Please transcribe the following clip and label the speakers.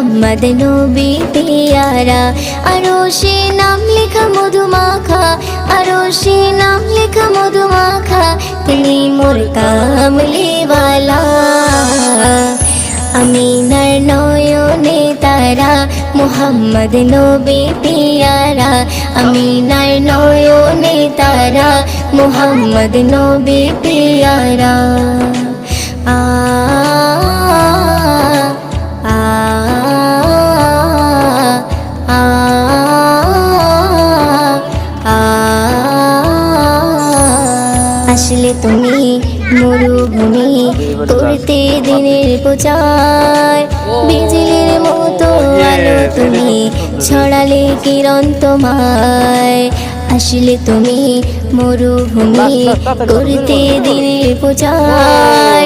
Speaker 1: মুহাম্মদ নবী পিয়ারা। আরশে নাম লেখা মধুমাখা, আরশে নাম লেখা মধুমাখা, তিনি মোর কামলিওয়ালা। আমিনার নয়নে তারা, মুহাম্মদ নবী পিয়ারা। আমিনার নয়নে তারা, মুহাম্মদ নবী পিয়ারা। আ আ আ আ আসলে তুমি মরুভূমি করতে দিনের প্রচার, বিজলির মতো আলো তুমি ছড়ালে কিরণ তোমায়। আসলে তুমি মরুভূমি করতে দিনের প্রচার,